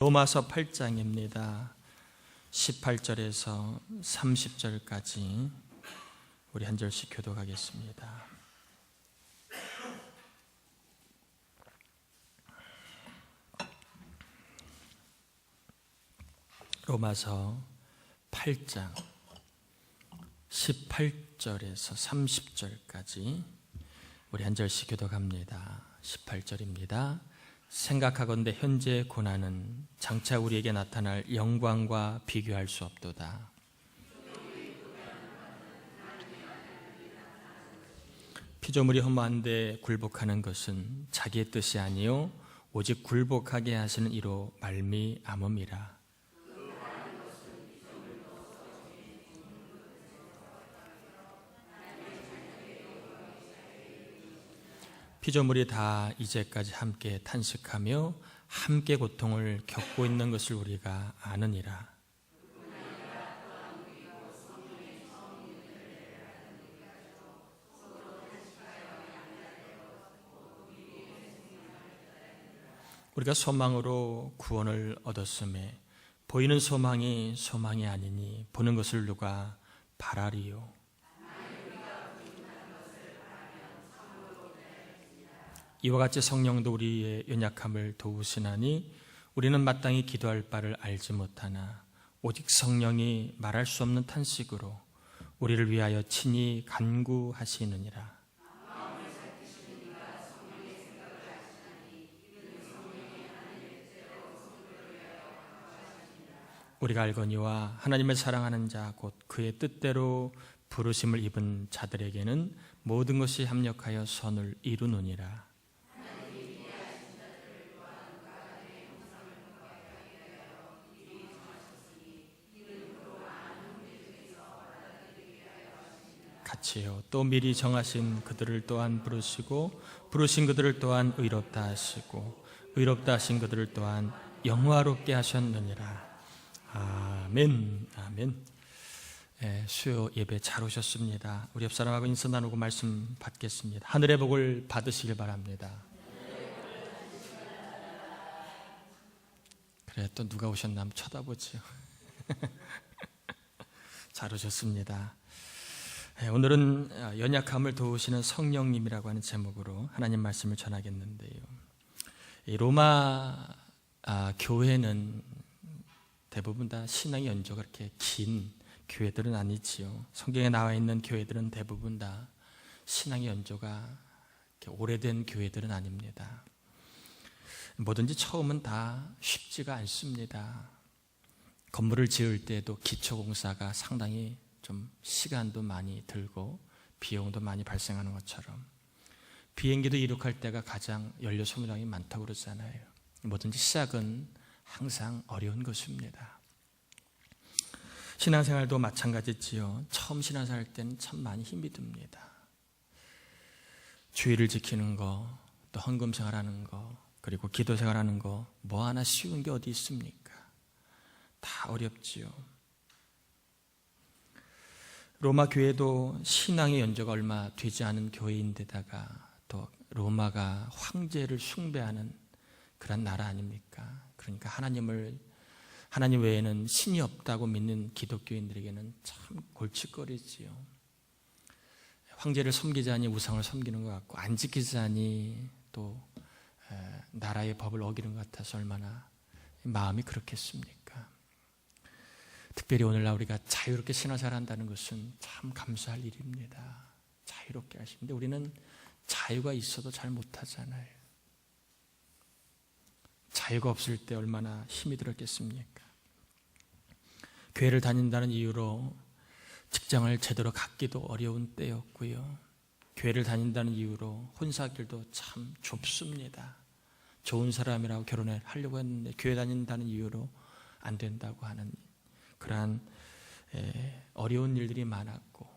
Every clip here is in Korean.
로마서 8장입니다. 18절에서 30절까지 우리 한 절씩 교독하겠습니다. 로마서 8장 18절에서 30절까지 우리 한 절씩 교독합니다. 18절입니다. 생각하건대 현재의 고난은 장차 우리에게 나타날 영광과 비교할 수 없도다. 피조물이 허무한데 굴복하는 것은 자기의 뜻이 아니요 오직 굴복하게 하시는 이로 말미암음이라. 피조물이 다 이제까지 함께 탄식하며 함께 고통을 겪고 있는 것을 우리가 아느니라. 우리가 소망으로 구원을 얻었음에 보이는 소망이 소망이 아니니 보는 것을 누가 바라리요. 이와 같이 성령도 우리의 연약함을 도우시나니 우리는 마땅히 기도할 바를 알지 못하나 오직 성령이 말할 수 없는 탄식으로 우리를 위하여 친히 간구하시느니라. 우리가 알거니와 하나님을 사랑하는 자 곧 그의 뜻대로 부르심을 입은 자들에게는 모든 것이 합력하여 선을 이루느니라. 같이요. 또 미리 정하신 그들을 또한 부르시고 부르신 그들을 또한 의롭다 하시고 의롭다 하신 그들을 또한 영화롭게 하셨느니라. 아멘. 아멘. 수요 예배 잘 오셨습니다. 우리 옆 사람하고 인사 나누고 말씀 받겠습니다. 하늘의 복을 받으시길 바랍니다. 그래, 또 누가 오셨나 한번 쳐다보지요. 잘 오셨습니다. 오늘은 연약함을 도우시는 성령님이라고 하는 제목으로 하나님 말씀을 전하겠는데요. 이 로마 교회는 대부분 다 신앙의 연조가 그렇게 긴 교회들은 아니지요. 성경에 나와 있는 교회들은 대부분 다 신앙의 연조가 이렇게 오래된 교회들은 아닙니다. 뭐든지 처음은 다 쉽지가 않습니다. 건물을 지을 때도 기초공사가 상당히 좀 시간도 많이 들고 비용도 많이 발생하는 것처럼 비행기도 이륙할 때가 가장 연료 소모량이 많다고 그러잖아요. 뭐든지 시작은 항상 어려운 것입니다. 신앙생활도 마찬가지지요. 처음 신앙생활 할 때는 참 많이 힘이 듭니다. 주의를 지키는 거, 또 헌금 생활하는 거, 그리고 기도 생활하는 거, 뭐 하나 쉬운 게 어디 있습니까? 다 어렵지요. 로마 교회도 신앙의 연조가 얼마 되지 않은 교회인데다가 또 로마가 황제를 숭배하는 그런 나라 아닙니까? 그러니까 하나님 외에는 신이 없다고 믿는 기독교인들에게는 참 골칫거리지요. 황제를 섬기자니 우상을 섬기는 것 같고 안 지키자니 또 나라의 법을 어기는 것 같아서 얼마나 마음이 그렇겠습니까? 특별히 오늘날 우리가 자유롭게 신앙생활 한다는 것은 참 감사할 일입니다. 자유롭게 하시는데 우리는 자유가 있어도 잘 못하잖아요. 자유가 없을 때 얼마나 힘이 들었겠습니까? 교회를 다닌다는 이유로 직장을 제대로 갖기도 어려운 때였고요. 교회를 다닌다는 이유로 혼사길도 참 좁습니다. 좋은 사람이라고 결혼을 하려고 했는데 교회 다닌다는 이유로 안 된다고 하는 그러한 어려운 일들이 많았고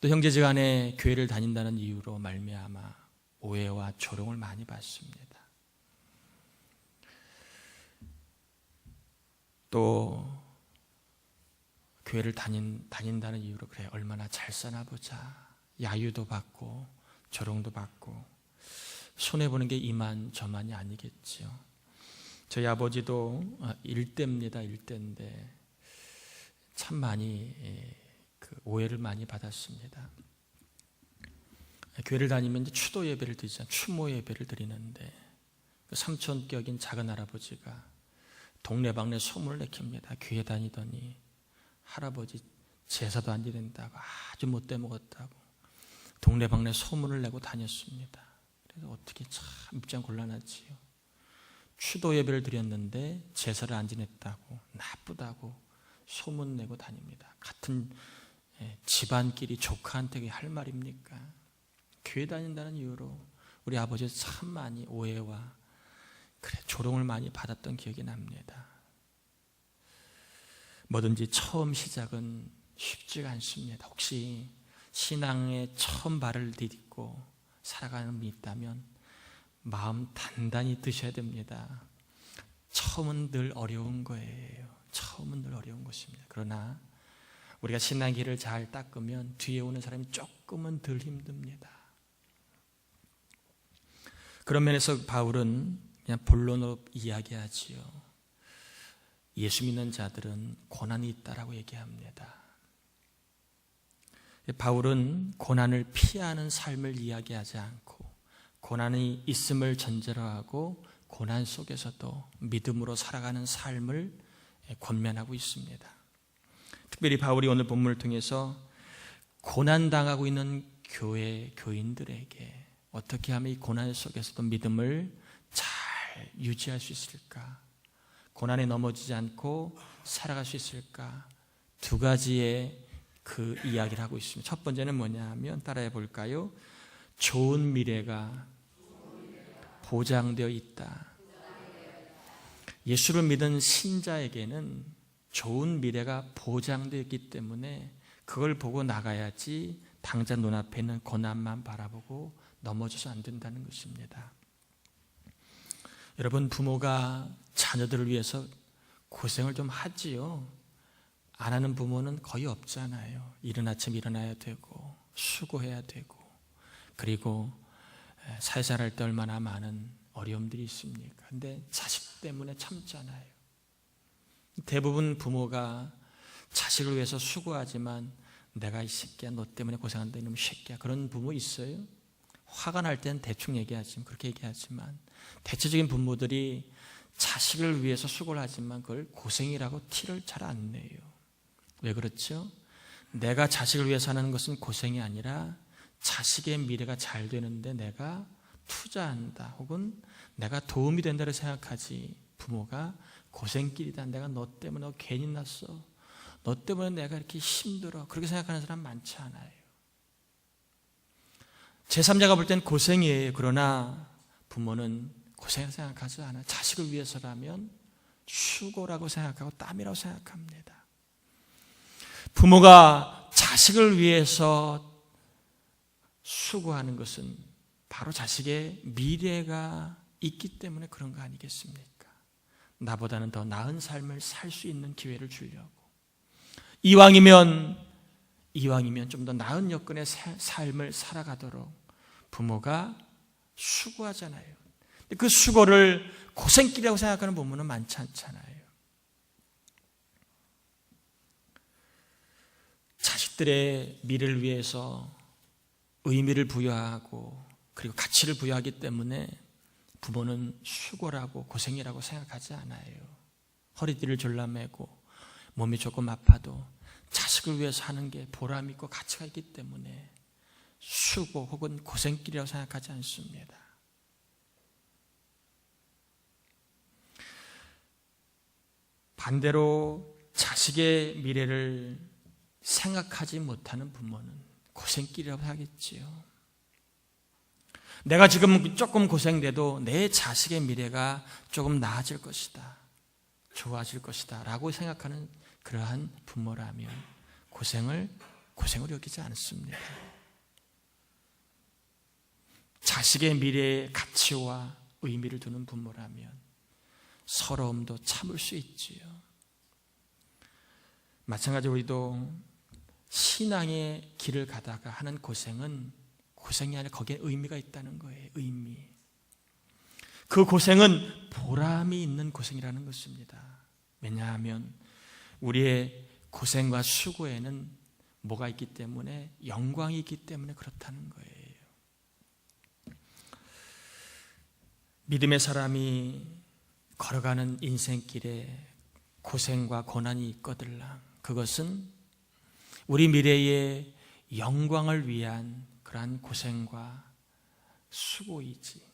또 형제지간에 교회를 다닌다는 이유로 말미암아 오해와 조롱을 많이 받습니다. 또 교회를 다닌다는 이유로 그래 얼마나 잘 사나 보자 야유도 받고 조롱도 받고 손해보는 게 이만저만이 아니겠지요. 저희 아버지도 일대입니다. 일대인데 참 많이 오해를 많이 받았습니다. 교회를 다니면 이제 추도 예배를 드리잖아요. 추모 예배를 드리는데 삼촌격인 작은 할아버지가 동네방네 소문을 내킵니다. 교회 다니더니 할아버지 제사도 안 지낸다고 아주 못돼 먹었다고 동네방네 소문을 내고 다녔습니다. 그래서 어떻게 참 입장 곤란하지요. 추도 예배를 드렸는데 제사를 안 지냈다고 나쁘다고 소문내고 다닙니다. 같은 집안끼리 조카한테 할 말입니까? 교회 다닌다는 이유로 우리 아버지 참 많이 오해와 조롱을 많이 받았던 기억이 납니다. 뭐든지 처음 시작은 쉽지가 않습니다. 혹시 신앙에 처음 발을 디딛고 살아가는 분이 있다면 마음 단단히 드셔야 됩니다. 처음은 늘 어려운 거예요. 처음은 늘 어려운 것입니다. 그러나 우리가 신앙 길을 잘 닦으면 뒤에 오는 사람이 조금은 덜 힘듭니다. 그런 면에서 바울은 그냥 본론으로 이야기하지요. 예수 믿는 자들은 고난이 있다라고 얘기합니다. 바울은 고난을 피하는 삶을 이야기하지 않고 고난이 있음을 전제로 하고 고난 속에서도 믿음으로 살아가는 삶을 권면하고 있습니다. 특별히 바울이 오늘 본문을 통해서 고난당하고 있는 교회 교인들에게 어떻게 하면 이 고난 속에서도 믿음을 잘 유지할 수 있을까? 고난에 넘어지지 않고 살아갈 수 있을까? 두 가지의 그 이야기를 하고 있습니다. 첫 번째는 뭐냐 하면 따라해 볼까요? 좋은 미래가 보장되어 있다. 예수를 믿은 신자에게는 좋은 미래가 보장되어 있기 때문에 그걸 보고 나가야지 당장 눈앞에 있는 고난만 바라보고 넘어져서 안 된다는 것입니다. 여러분, 부모가 자녀들을 위해서 고생을 좀 하지요. 안 하는 부모는 거의 없잖아요. 이른 아침 일어나야 되고 수고해야 되고 그리고 사회생활 할 때 얼마나 많은 어려움들이 있습니까? 근데 자식 때문에 참잖아요. 대부분 부모가 자식을 위해서 수고하지만 내가 이 새끼야 너 때문에 고생한다 이놈 새끼야 그런 부모 있어요? 화가 날 때는 대충 얘기하지만 그렇게 얘기하지만 대체적인 부모들이 자식을 위해서 수고를 하지만 그걸 고생이라고 티를 잘 안 내요. 왜 그렇죠? 내가 자식을 위해서 하는 것은 고생이 아니라 자식의 미래가 잘 되는데 내가 투자한다 혹은 내가 도움이 된다고 생각하지 부모가 고생길이다. 내가 너 때문에 너 괜히 났어. 너 때문에 내가 이렇게 힘들어. 그렇게 생각하는 사람 많지 않아요. 제3자가 볼 땐 고생이에요. 그러나 부모는 고생을 생각하지 않아요. 자식을 위해서라면 수고라고 생각하고 땀이라고 생각합니다. 부모가 자식을 위해서 수고하는 것은 바로 자식의 미래가 있기 때문에 그런 거 아니겠습니까? 나보다는 더 나은 삶을 살 수 있는 기회를 주려고 이왕이면 좀 더 나은 여건의 삶을 살아가도록 부모가 수고하잖아요. 그 수고를 고생길이라고 생각하는 부모는 많지 않잖아요. 자식들의 미래를 위해서 의미를 부여하고 그리고 가치를 부여하기 때문에 부모는 수고라고 고생이라고 생각하지 않아요. 허리띠를 졸라매고 몸이 조금 아파도 자식을 위해서 하는 게 보람 있고 가치가 있기 때문에 수고 혹은 고생길이라고 생각하지 않습니다. 반대로 자식의 미래를 생각하지 못하는 부모는 고생길이라고 하겠지요. 내가 지금 조금 고생돼도 내 자식의 미래가 조금 나아질 것이다. 좋아질 것이다. 라고 생각하는 그러한 부모라면 고생으로 여기지 않습니다. 자식의 미래의 가치와 의미를 두는 부모라면 서러움도 참을 수 있지요. 마찬가지로 우리도 신앙의 길을 가다가 하는 고생은 고생이 아니라 거기에 의미가 있다는 거예요. 의미. 그 고생은 보람이 있는 고생이라는 것입니다. 왜냐하면 우리의 고생과 수고에는 뭐가 있기 때문에, 영광이 있기 때문에 그렇다는 거예요. 믿음의 사람이 걸어가는 인생길에 고생과 고난이 있거들랑 그것은 우리 미래의 영광을 위한 그러한 고생과 수고이지.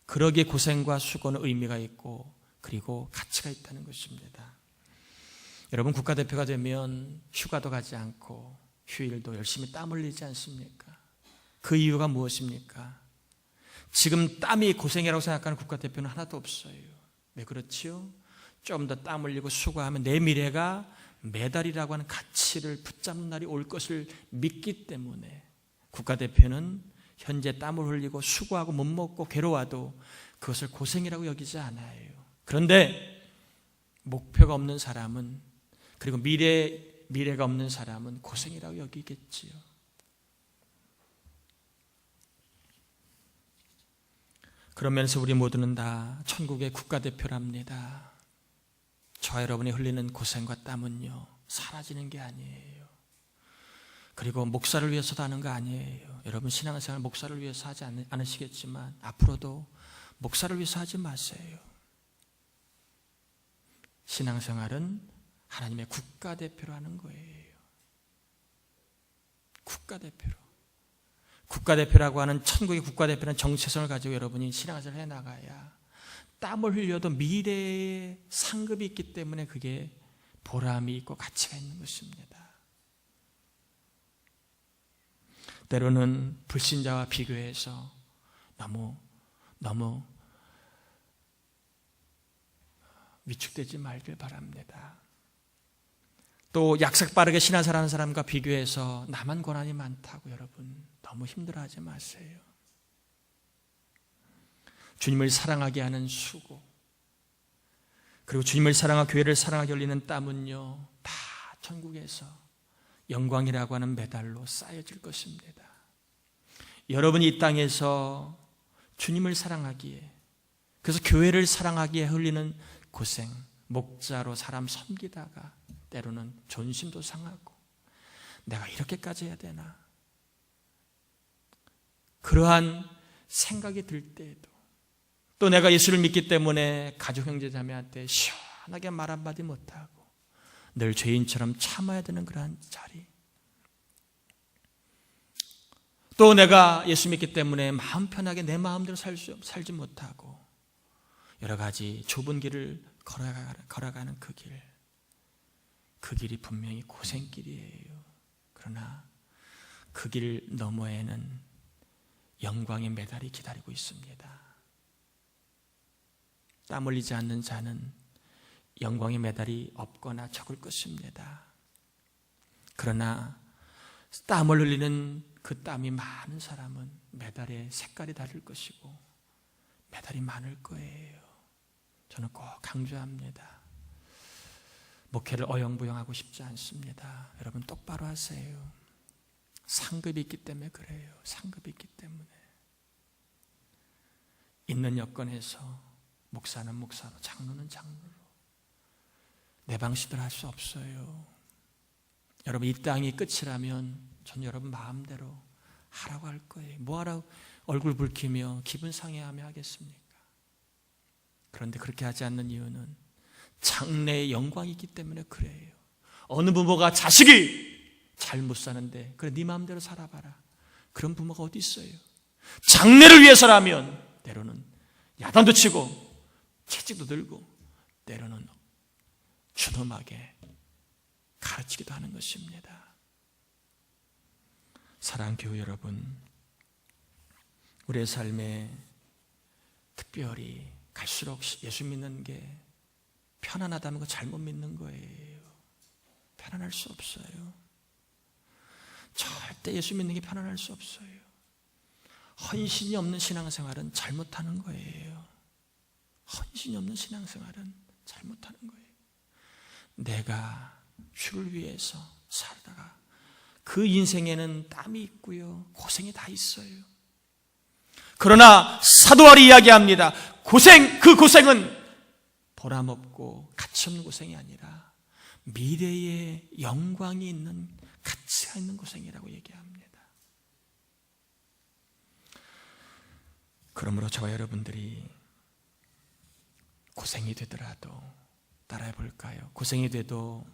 그러기에 고생과 수고는 의미가 있고 그리고 가치가 있다는 것입니다. 여러분, 국가대표가 되면 휴가도 가지 않고 휴일도 열심히 땀 흘리지 않습니까? 그 이유가 무엇입니까? 지금 땀이 고생이라고 생각하는 국가대표는 하나도 없어요. 왜 그렇지요? 좀 더 땀 흘리고 수고하면 내 미래가 메달이라고 하는 가치를 붙잡는 날이 올 것을 믿기 때문에 국가대표는 현재 땀을 흘리고 수고하고 못 먹고 괴로워도 그것을 고생이라고 여기지 않아요. 그런데 목표가 없는 사람은, 그리고 미래가 없는 사람은 고생이라고 여기겠지요. 그런 면에서 우리 모두는 다 천국의 국가대표랍니다. 저와 여러분이 흘리는 고생과 땀은요, 사라지는 게 아니에요. 그리고 목사를 위해서도 하는 거 아니에요. 여러분, 신앙생활 목사를 위해서 하지 않으시겠지만 앞으로도 목사를 위해서 하지 마세요. 신앙생활은 하나님의 국가대표로 하는 거예요. 국가대표로. 국가대표라고 하는, 천국의 국가대표라는 정체성을 가지고 여러분이 신앙생활을 해나가야 땀을 흘려도 미래의 상급이 있기 때문에 그게 보람이 있고 가치가 있는 것입니다. 때로는 불신자와 비교해서 너무 위축되지 말길 바랍니다. 또 약삭 빠르게 신앙생활하는 사람과 비교해서 나만 고난이 많다고 여러분 너무 힘들어하지 마세요. 주님을 사랑하게 하는 수고, 그리고 주님을 사랑하고 교회를 사랑하게 흘리는 땀은요, 다 천국에서 영광이라고 하는 메달로 쌓여질 것입니다. 여러분이 이 땅에서 주님을 사랑하기에, 그래서 교회를 사랑하기에 흘리는 고생, 목자로 사람 섬기다가 때로는 존심도 상하고 내가 이렇게까지 해야 되나, 그러한 생각이 들 때에도, 또 내가 예수를 믿기 때문에 가족 형제 자매한테 시원하게 말 한마디 못하고 늘 죄인처럼 참아야 되는 그러한 자리, 또 내가 예수 믿기 때문에 마음 편하게 내 마음대로 살지 못하고 여러 가지 좁은 길을 걸어가는 그 길이 분명히 고생길이에요. 그러나 그 길 너머에는 영광의 메달이 기다리고 있습니다. 땀 흘리지 않는 자는 영광의 메달이 없거나 적을 것입니다. 그러나 땀을 흘리는 그 땀이 많은 사람은 메달의 색깔이 다를 것이고 메달이 많을 거예요. 저는 꼭 강조합니다. 목회를 어영부영하고 싶지 않습니다. 여러분 똑바로 하세요. 상급이 있기 때문에 그래요. 상급이 있기 때문에. 있는 여건에서 목사는 목사로, 장로는 장로로 내 방식대로 할 수 없어요. 여러분, 이 땅이 끝이라면 전 여러분 마음대로 하라고 할 거예요. 뭐하라고 얼굴 붉히며 기분 상해하며 하겠습니까? 그런데 그렇게 하지 않는 이유는 장래의 영광이 있기 때문에 그래요. 어느 부모가 자식이 잘 못 사는데 그래 네 마음대로 살아봐라, 그런 부모가 어디 있어요? 장래를 위해서라면 때로는 야단도 치고 채찍도 들고 때로는 준엄하게 가르치기도 하는 것입니다. 사랑하는 교회 여러분, 우리의 삶에 특별히 갈수록 예수 믿는 게 편안하다는 거 잘못 믿는 거예요. 편안할 수 없어요. 절대 예수 믿는 게 편안할 수 없어요. 헌신이 없는 신앙생활은 잘못하는 거예요. 헌신이 없는 신앙생활은 잘못하는 거예요. 내가 주를 위해서 살다가 그 인생에는 땀이 있고요, 고생이 다 있어요. 그러나 사도 바울이 이야기합니다. 그 고생은 보람없고 가치없는 고생이 아니라 미래의 영광이 있는, 가치가 있는 고생이라고 얘기합니다. 그러므로 저와 여러분들이 고생이 되더라도 따라해 볼까요? 고생이 돼도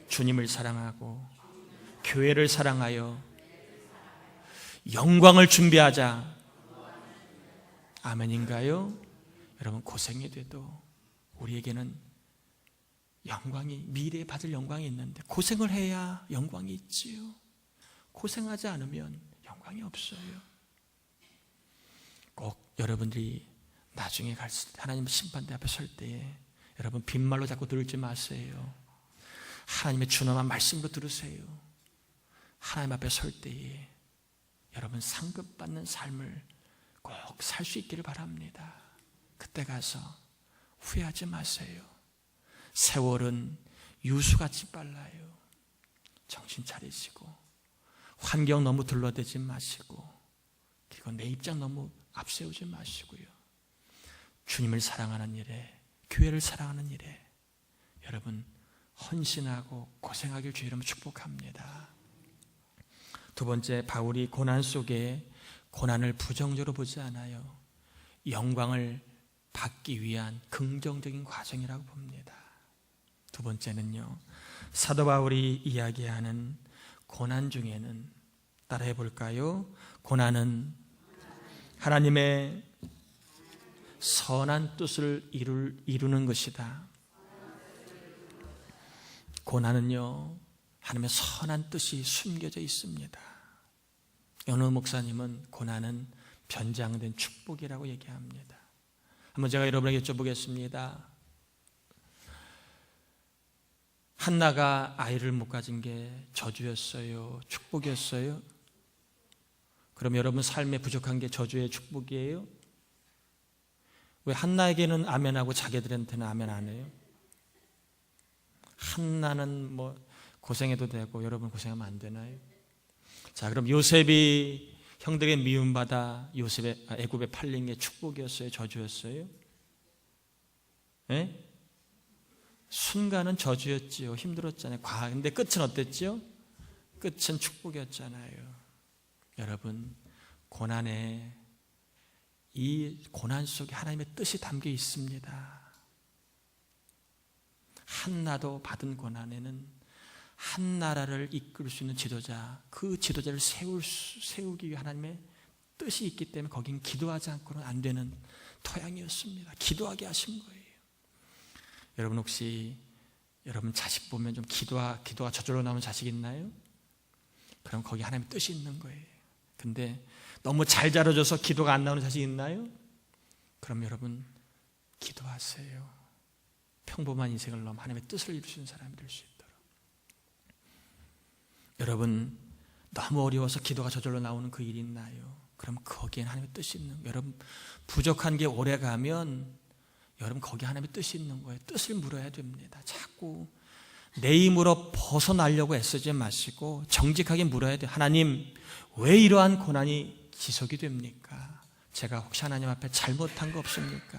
주님을 사랑하고 교회를 사랑하여 영광을 준비하자. 아멘인가요? 여러분, 고생이 돼도 우리에게는 영광이, 미래에 받을 영광이 있는데 고생을 해야 영광이 있지요. 고생하지 않으면 영광이 없어요. 꼭 여러분들이 나중에 갈 때, 하나님 심판대 앞에 설 때에 여러분 빈말로 자꾸 들지 마세요. 하나님의 준엄한 말씀으로 들으세요. 하나님 앞에 설 때에 여러분 상급받는 삶을 꼭 살 수 있기를 바랍니다. 그때 가서 후회하지 마세요. 세월은 유수같이 빨라요. 정신 차리시고 환경 너무 둘러대지 마시고, 그리고 내 입장 너무 앞세우지 마시고요. 주님을 사랑하는 일에, 교회를 사랑하는 일에 여러분 헌신하고 고생하길 주의 이름으로 축복합니다. 두 번째, 바울이 고난 속에 고난을 부정적으로 보지 않아요. 영광을 받기 위한 긍정적인 과정이라고 봅니다. 두 번째는요, 사도 바울이 이야기하는 고난 중에는, 따라해 볼까요? 고난은 하나님의 선한 뜻을 이루는 것이다. 고난은요, 하나님의 선한 뜻이 숨겨져 있습니다. 어느 목사님은 고난은 변장된 축복이라고 얘기합니다. 한번 제가 여러분에게 여쭤보겠습니다. 한나가 아이를 못 가진 게 저주였어요? 축복이었어요? 그럼 여러분 삶에 부족한 게 저주의 축복이에요? 왜 한나에게는 아멘하고 자기들한테는 아멘 안 해요? 한나는 뭐 고생해도 되고 여러분 고생하면 안 되나요? 자, 그럼 요셉이 형들에게 미움받아 애굽에 팔린 게 축복이었어요? 저주였어요? 네? 순간은 저주였지요. 힘들었잖아요. 근데 끝은 어땠죠? 끝은 축복이었잖아요. 여러분, 고난에, 이 고난 속에 하나님의 뜻이 담겨 있습니다. 한나도 받은 고난에는 한 나라를 이끌 수 있는 지도자, 그 지도자를 세우기 위해 하나님의 뜻이 있기 때문에 거긴 기도하지 않고는 안 되는 토양이었습니다. 기도하게 하신 거예요. 여러분, 혹시 여러분 자식 보면 좀 기도가 저절로 나오는 자식 있나요? 그럼 거기 하나님의 뜻이 있는 거예요. 근데 너무 잘 자라줘서 기도가 안 나오는 자식 있나요? 그럼 여러분 기도하세요. 평범한 인생을 넘어 하나님의 뜻을 이루시는 사람이 될 수 있도록. 여러분, 너무 어려워서 기도가 저절로 나오는 그 일이 있나요? 그럼 거기엔 하나님의 뜻이 있는 거예요. 여러분, 부족한 게 오래 가면 여러분 거기 하나님의 뜻이 있는 거예요. 뜻을 물어야 됩니다. 자꾸 내 힘으로 벗어나려고 애쓰지 마시고 정직하게 물어야 돼요. 하나님, 왜 이러한 고난이 지속이 됩니까? 제가 혹시 하나님 앞에 잘못한 거 없습니까?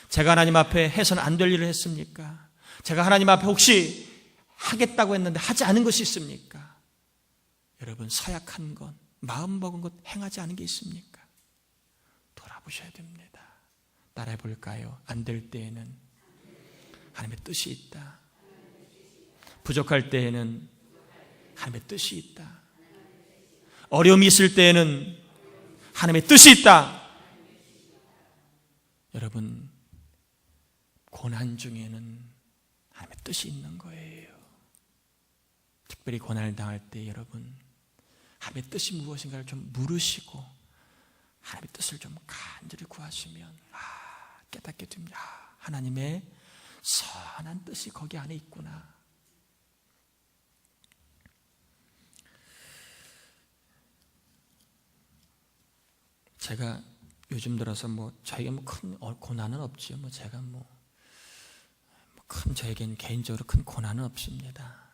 제가 하나님 앞에 해서는 안 될 일을 했습니까? 제가 하나님 앞에 혹시 하겠다고 했는데 하지 않은 것이 있습니까? 여러분, 서약한 것, 마음먹은 것 행하지 않은 게 있습니까? 돌아보셔야 됩니다. 따라해 볼까요? 안 될 때에는 하나님의 뜻이 있다. 부족할 때에는 하나님의 뜻이 있다. 어려움이 있을 때에는 하나님의 뜻이 있다. 여러분, 고난 중에는 하나님의 뜻이 있는 거예요. 특별히 고난을 당할 때 여러분, 하나님의 뜻이 무엇인가를 좀 물으시고 하나님의 뜻을 좀 간절히 구하시면 깨닫게 됩니다. 하나님의 선한 뜻이 거기 안에 있구나. 제가 요즘 들어서 저에게 큰 고난은 없지요. 제가 큰 저에게는 개인적으로 큰 고난은 없습니다.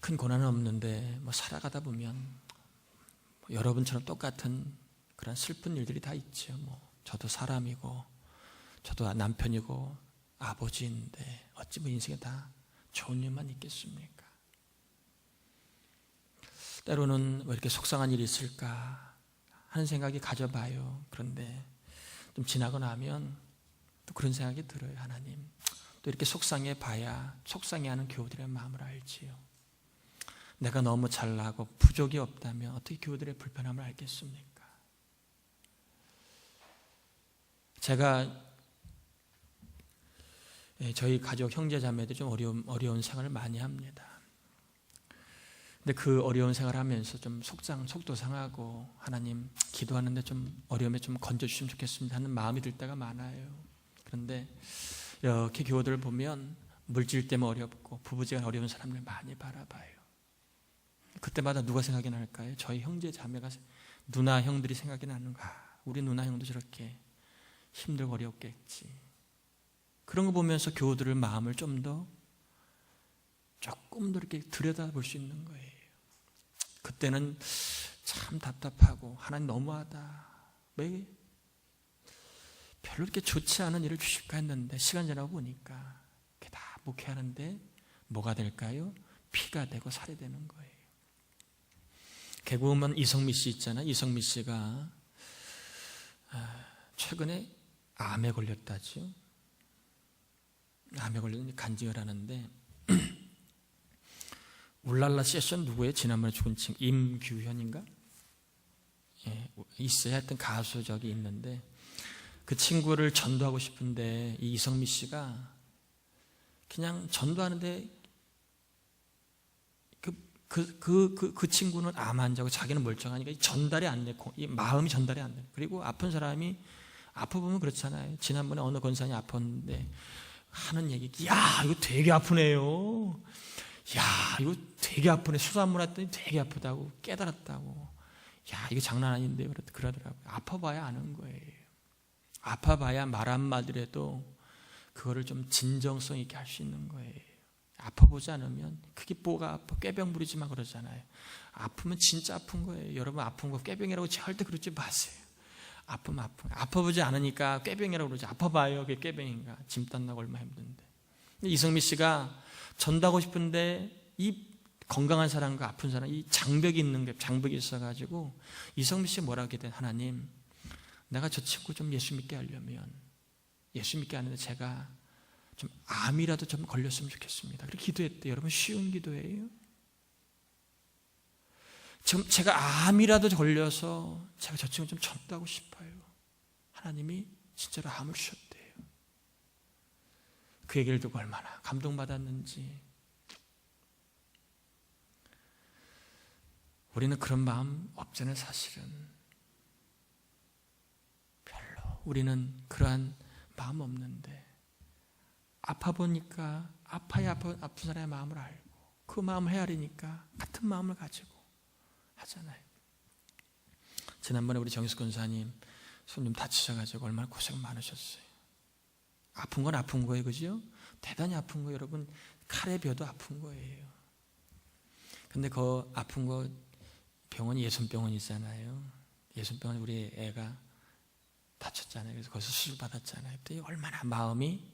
큰 고난은 없는데 살아가다 보면 여러분처럼 똑같은 그런 슬픈 일들이 다 있죠. 저도 사람이고 저도 남편이고 아버지인데 어찌 인생에 다 좋은 일만 있겠습니까? 때로는 왜 이렇게 속상한 일이 있을까 하는 생각이 가져봐요. 그런데 좀 지나고 나면 또 그런 생각이 들어요. 하나님, 또 이렇게 속상해 봐야 속상해하는 교우들의 마음을 알지요. 내가 너무 잘나고 부족이 없다면 어떻게 교우들의 불편함을 알겠습니까? 제가 저희 가족 형제 자매들 좀 어려운 생활을 많이 합니다. 근데 그 어려운 생활을 하면서 좀 속도 상하고 하나님 기도하는데 좀 어려움에 좀 건져주시면 좋겠습니다 하는 마음이 들 때가 많아요. 그런데 이렇게 교우들을 보면 물질 때문에 어렵고 부부지간 어려운 사람들 많이 바라봐요. 그때마다 누가 생각이 날까요? 저희 형제 자매가, 누나 형들이 생각이 나는 거야. 우리 누나 형도 저렇게 힘들고 어렵겠지. 그런 거 보면서 교우들의 마음을 조금 더 이렇게 들여다볼 수 있는 거예요. 그때는 참 답답하고 하나님 너무하다, 왜 별로 이렇게 좋지 않은 일을 주실까 했는데 시간 지나고 보니까 그게 다 목회하는데 뭐가 될까요? 피가 되고 살이 되는 거예요. 개그우먼 이성미 씨 있잖아요. 이성미 씨가 최근에 암에 걸렸다죠. 암에 걸렸는데 간증을 하는데 울랄라 세션 누구예요? 지난번에 죽은 친구 임규현인가? 있어요. 하여튼 가수 저기 있는데 그 친구를 전도하고 싶은데 이 이성미 씨가 그냥 전도하는데 그 친구는 암 환자고 자기는 멀쩡하니까 전달이 안 되고 이 마음이 전달이 안 돼. 그리고 아픈 사람이 아파 보면 그렇잖아요. 지난번에 어느 권사님이 아팠는데 하는 얘기, 야 이거 되게 아프네요. 야 이거 되게 아프네. 수산물 했더니 되게 아프다고 깨달았다고. 야 이거 장난 아닌데 그러더라고요. 아파봐야 아는 거예요. 아파봐야 말 한마디라도 그거를 좀 진정성 있게 할 수 있는 거예요. 아파보지 않으면 그게 뭐가 아파, 꾀병 부리지만 그러잖아요. 아프면 진짜 아픈 거예요. 여러분 아픈 거 꾀병이라고 절대 그러지 마세요. 아프면 아픈 거예요. 아파보지 않으니까 꾀병이라고 그러지. 아파봐요. 그게 꾀병인가. 짐 딴다고 얼마나 힘든데. 이성미 씨가 전도하고 싶은데 이 건강한 사람과 아픈 사람, 이 장벽이 있어가지고 이성미 씨가 뭐라고 했대? 하나님, 내가 저 친구 좀 예수 믿게 하려면 예수 믿게 하는데 제가 좀 암이라도 좀 걸렸으면 좋겠습니다. 그렇게 기도했대요. 여러분 쉬운 기도예요. 지금 제가 암이라도 걸려서 제가 저 친구 좀 전도하고 싶어요. 하나님이 진짜로 암을 주셨대요. 그 얘기를 듣고 얼마나 감동받았는지. 우리는 그런 마음 없잖아요. 사실은 별로 우리는 그러한 마음 없는데 아파 보니까 아파야 아픈 사람의 마음을 알고 그 마음을 헤아리니까 같은 마음을 가지고 하잖아요. 지난번에 우리 정희숙 권사님 손님 다치셔가지고 얼마나 고생 많으셨어요. 아픈 건 아픈 거예요, 그죠? 대단히 아픈 거 여러분 칼에 베어도 아픈 거예요. 근데 그 아픈 거 병원이 예순병원이잖아요. 예순병원 우리 애가 다쳤잖아요. 그래서 거기서 수술 받았잖아요. 그때 얼마나 마음이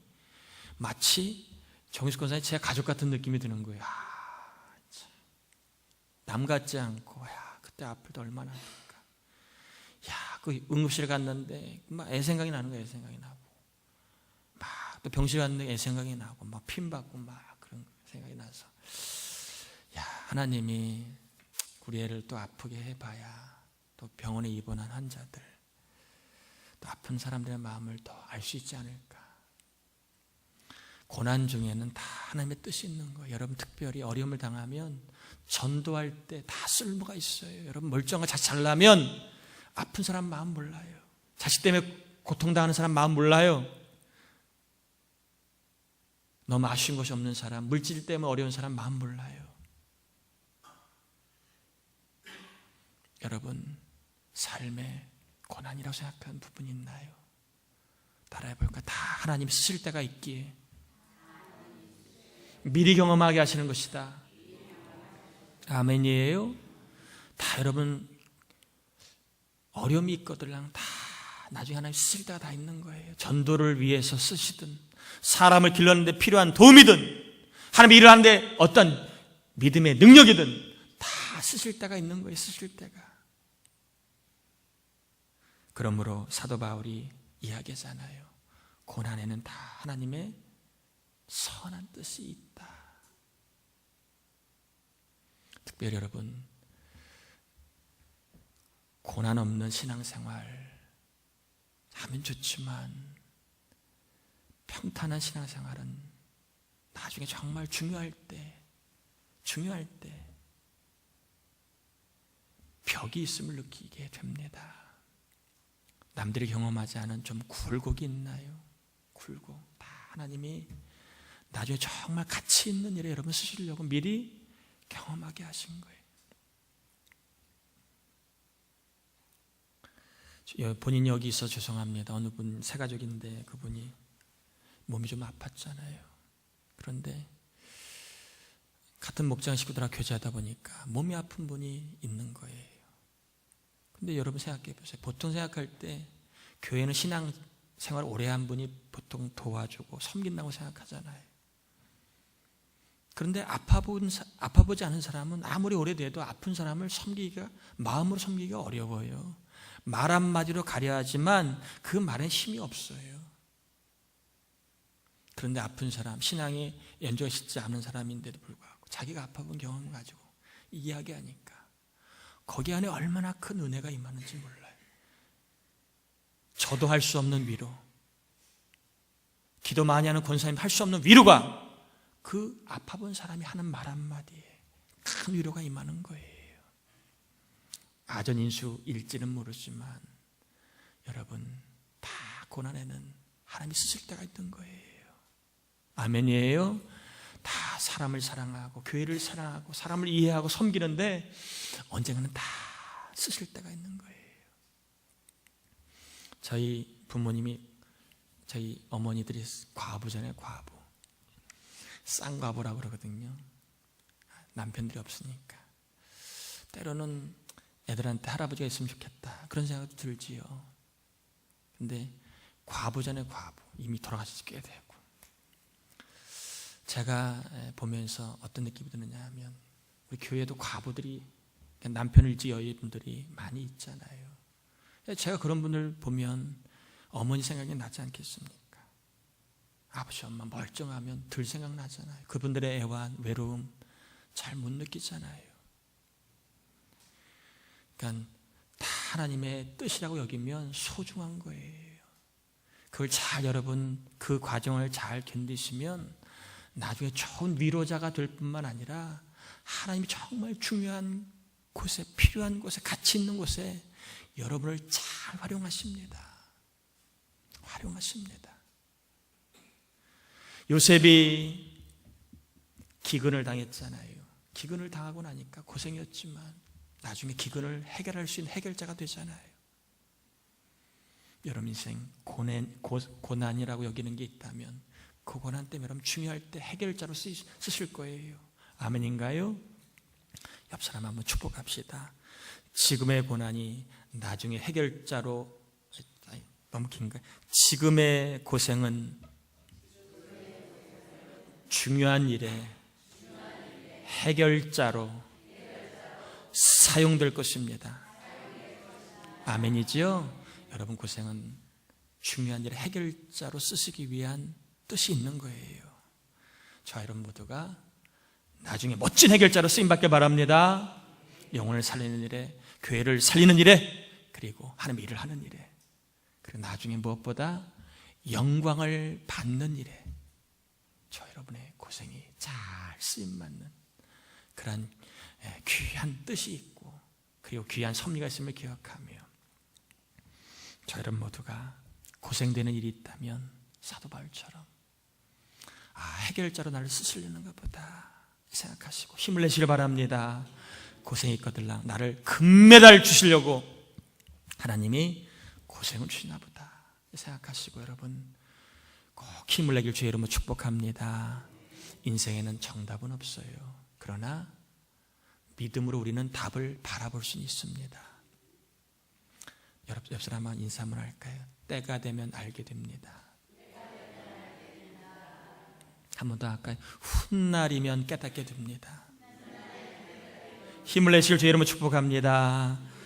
마치 정희숙 권사님 제 가족 같은 느낌이 드는 거예요. 남 같지 않고, 그때 아플 때 얼마나 아플까. 그 응급실에 갔는데 막 애 생각이 나는 거예요. 애 생각이 나고, 막 또 병실 갔는데 애 생각이 나고, 막 핀 받고 막 그런 생각이 나서, 하나님이 우리 애를 또 아프게 해봐야 또 병원에 입원한 환자들, 또 아픈 사람들의 마음을 더 알 수 있지 않을까. 고난 중에는 다 하나님의 뜻이 있는 거예요. 여러분 특별히 어려움을 당하면 전도할 때 다 쓸모가 있어요. 여러분 멀쩡하고 자식 잘나면 아픈 사람 마음 몰라요. 자식 때문에 고통당하는 사람 마음 몰라요. 너무 아쉬운 것이 없는 사람, 물질 때문에 어려운 사람 마음 몰라요. 여러분 삶에 고난이라고 생각하는 부분이 있나요? 따라해볼까? 다 하나님 쓰실 때가 있기에 미리 경험하게 하시는 것이다. 아멘이에요. 다 여러분 어려움이 있거들랑 다 나중에 하나님 쓰실 때가 다 있는 거예요. 전도를 위해서 쓰시든, 사람을 길러내는데 필요한 도움이든, 하나님의 일을 하는데 어떤 믿음의 능력이든 다 쓰실 때가 있는 거예요. 쓰실 때가. 그러므로 사도 바울이 이야기하잖아요. 고난에는 다 하나님의 선한 뜻이 있다. 특별히 여러분, 고난 없는 신앙생활 하면 좋지만 평탄한 신앙생활은 나중에 정말 중요할 때 벽이 있음을 느끼게 됩니다. 남들이 경험하지 않은 좀 굴곡이 있나요? 굴곡. 다 하나님이 나중에 정말 가치 있는 일에 여러분 쓰시려고 미리 경험하게 하신 거예요. 본인이 여기 있어 죄송합니다. 어느 분 새가족인데 그분이 몸이 좀 아팠잖아요. 그런데 같은 목장 식구들하고 교제하다 보니까 몸이 아픈 분이 있는 거예요. 근데 여러분 생각해 보세요. 보통 생각할 때 교회는 신앙생활 오래 한 분이 보통 도와주고 섬긴다고 생각하잖아요. 그런데 아파보지 않은 사람은 아무리 오래돼도 아픈 사람을 마음으로 섬기기가 어려워요. 말 한마디로 가려 하지만 그 말엔 힘이 없어요. 그런데 아픈 사람, 신앙이 연조가 쉽지 않은 사람인데도 불구하고 자기가 아파본 경험을 가지고 이야기하니까 거기 안에 얼마나 큰 은혜가 임하는지 몰라요. 저도 할 수 없는 위로, 기도 많이 하는 권사님 할 수 없는 위로가 그 아파본 사람이 하는 말 한마디에 큰 위로가 임하는 거예요. 아전인수일지는 모르지만 여러분, 다 고난에는 하나님이 쓰실 때가 있던 거예요. 아멘이에요. 다 사람을 사랑하고 교회를 사랑하고 사람을 이해하고 섬기는데 언젠가는 다 쓰실 때가 있는 거예요. 저희 부모님이, 저희 어머니들이 과부잖아요. 과부. 쌍과부라고 그러거든요. 남편들이 없으니까. 때로는 애들한테 할아버지가 있으면 좋겠다 그런 생각도 들지요. 근데 과부잖아요. 과부. 이미 돌아가셔서 꽤 되고. 제가 보면서 어떤 느낌이 드느냐 하면 우리 교회도 과부들이, 남편을 잃지 여인분들이 많이 있잖아요. 제가 그런 분을 보면 어머니 생각이 나지 않겠습니까? 아버지 엄마 멀쩡하면 들 생각나잖아요. 그분들의 애환, 외로움 잘 못 느끼잖아요. 그러니까 다 하나님의 뜻이라고 여기면 소중한 거예요. 그걸 잘 여러분 그 과정을 잘 견디시면 나중에 좋은 위로자가 될 뿐만 아니라 하나님이 정말 중요한 곳에, 필요한 곳에, 가치 있는 곳에 여러분을 잘 활용하십니다. 활용하십니다. 요셉이 기근을 당했잖아요. 기근을 당하고 나니까 고생이었지만 나중에 기근을 해결할 수 있는 해결자가 되잖아요. 여러분 인생 고난이라고 여기는 게 있다면 그 고난 때문에 여러분 중요할 때 해결자로 쓰실 거예요. 아멘인가요? 옆 사람 한번 축복합시다. 지금의 고난이 나중에 해결자로, 너무 긴가요? 지금의 고생은 중요한 일에 해결자로 사용될 것입니다. 아멘이지요? 여러분 고생은 중요한 일에 해결자로 쓰시기 위한 뜻이 있는 거예요. 저와 여러분 모두가 나중에 멋진 해결자로 쓰임받길 바랍니다. 영혼을 살리는 일에, 교회를 살리는 일에, 그리고 하나님의 일을 하는 일에, 그리고 나중에 무엇보다 영광을 받는 일에 저 여러분의 고생이 잘 쓰임받는 그런 귀한 뜻이 있고 그리고 귀한 섭리가 있음을 기억하며 저 여러분 모두가 고생되는 일이 있다면 사도 바울처럼 해결자로 나를 쓰시려는 것보다 생각하시고 힘을 내시길 바랍니다. 고생이 있거들랑 나를 금메달 주시려고 하나님이 고생을 주시나 보다 생각하시고 여러분 꼭 힘을 내길 주의 이름으로 축복합니다. 인생에는 정답은 없어요. 그러나 믿음으로 우리는 답을 바라볼 수 있습니다. 옆 사람 한번 인사 한번 할까요? 때가 되면 알게 됩니다. 한 번 더 할까요? 훗날이면 깨닫게 됩니다. 힘을 내실 주의 이름으로 축복합니다.